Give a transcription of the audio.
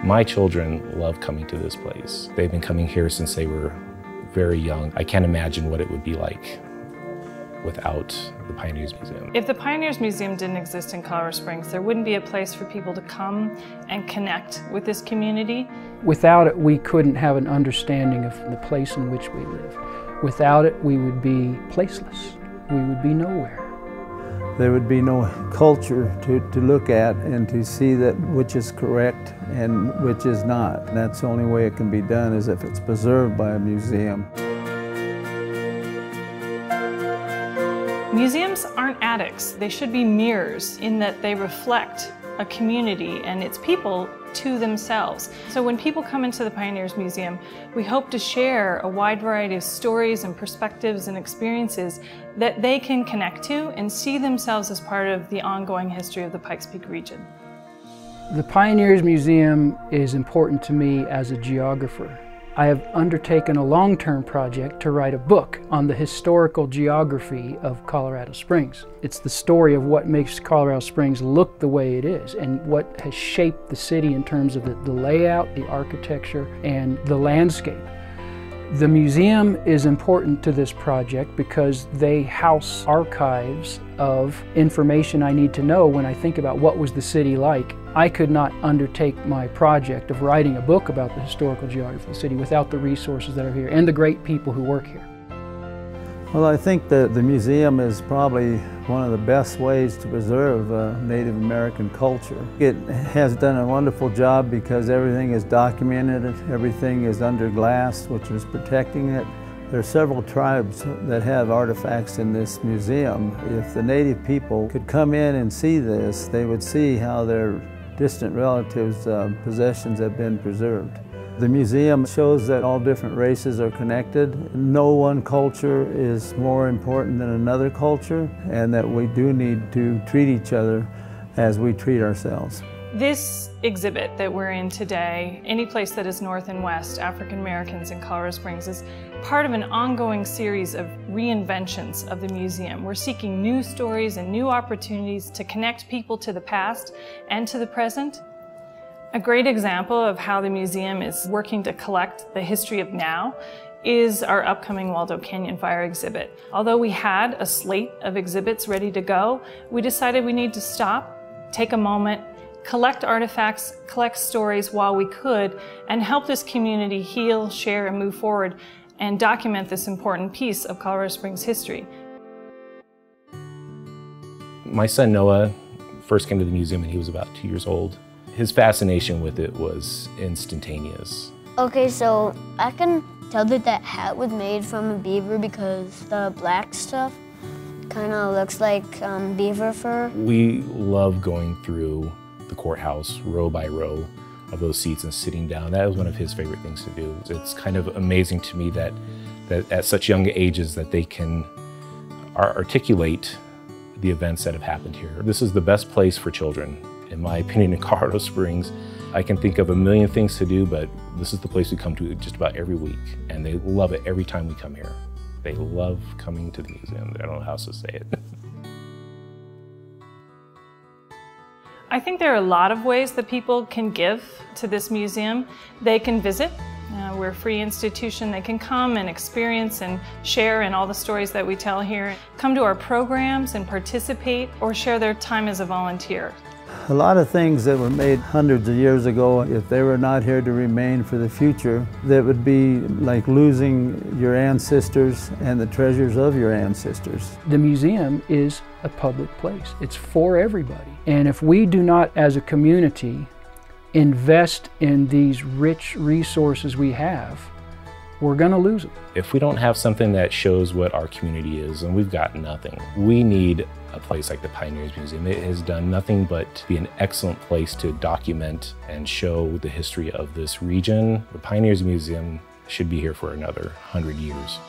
My children love coming to this place. They've been coming here since they were very young. I can't imagine what it would be like without the Pioneers Museum. If the Pioneers Museum didn't exist in Colorado Springs, there wouldn't be a place for people to come and connect with this community. Without it, we couldn't have an understanding of the place in which we live. Without it, we would be placeless. We would be nowhere. There would be no culture to look at and to see that which is correct and which is not. And that's the only way it can be done, is if it's preserved by a museum. Museums aren't attics. They should be mirrors in that they reflect a community and its people to themselves. So when people come into the Pioneers Museum, we hope to share a wide variety of stories and perspectives and experiences that they can connect to and see themselves as part of the ongoing history of the Pikes Peak region. The Pioneers Museum is important to me as a geographer. I have undertaken a long-term project to write a book on the historical geography of Colorado Springs. It's the story of what makes Colorado Springs look the way it is and what has shaped the city in terms of the layout, the architecture, and the landscape. The museum is important to this project because they house archives of information I need to know when I think about what was the city like. I could not undertake my project of writing a book about the historical geography of the city without the resources that are here and the great people who work here. Well, I think that the museum is probably one of the best ways to preserve Native American culture. It has done a wonderful job because everything is documented, everything is under glass, which is protecting it. There are several tribes that have artifacts in this museum. If the Native people could come in and see this, they would see how their distant relatives' possessions have been preserved. The museum shows that all different races are connected. No one culture is more important than another culture, and that we do need to treat each other as we treat ourselves. This exhibit that we're in today, Any Place That Is North and West, African Americans in Colorado Springs, is part of an ongoing series of reinventions of the museum. We're seeking new stories and new opportunities to connect people to the past and to the present. A great example of how the museum is working to collect the history of now is our upcoming Waldo Canyon Fire exhibit. Although we had a slate of exhibits ready to go, we decided we need to stop, take a moment, collect artifacts, collect stories while we could, and help this community heal, share, and move forward, and document this important piece of Colorado Springs history. My son Noah first came to the museum when he was about 2 years old. His fascination with it was instantaneous. Okay, so I can tell that that hat was made from a beaver because the black stuff kind of looks like beaver fur. We love going through the courthouse row by row of those seats and sitting down. That was one of his favorite things to do. It's kind of amazing to me that at such young ages that they can articulate the events that have happened here. This is the best place for children, in my opinion, in Colorado Springs. I can think of a million things to do, but this is the place we come to just about every week, and they love it every time we come here. They love coming to the museum. I don't know how else to say it. I think there are a lot of ways that people can give to this museum. They can visit. We're a free institution. They can come and experience and share in all the stories that we tell here. Come to our programs and participate, or share their time as a volunteer. A lot of things that were made hundreds of years ago, if they were not here to remain for the future, that would be like losing your ancestors and the treasures of your ancestors. The museum is a public place. It's for everybody. And if we do not, as a community, invest in these rich resources we have, we're going to lose them. If we don't have something that shows what our community is, and we've got nothing, we need a place like the Pioneers Museum. It has done nothing but be an excellent place to document and show the history of this region. The Pioneers Museum should be here for another 100 years.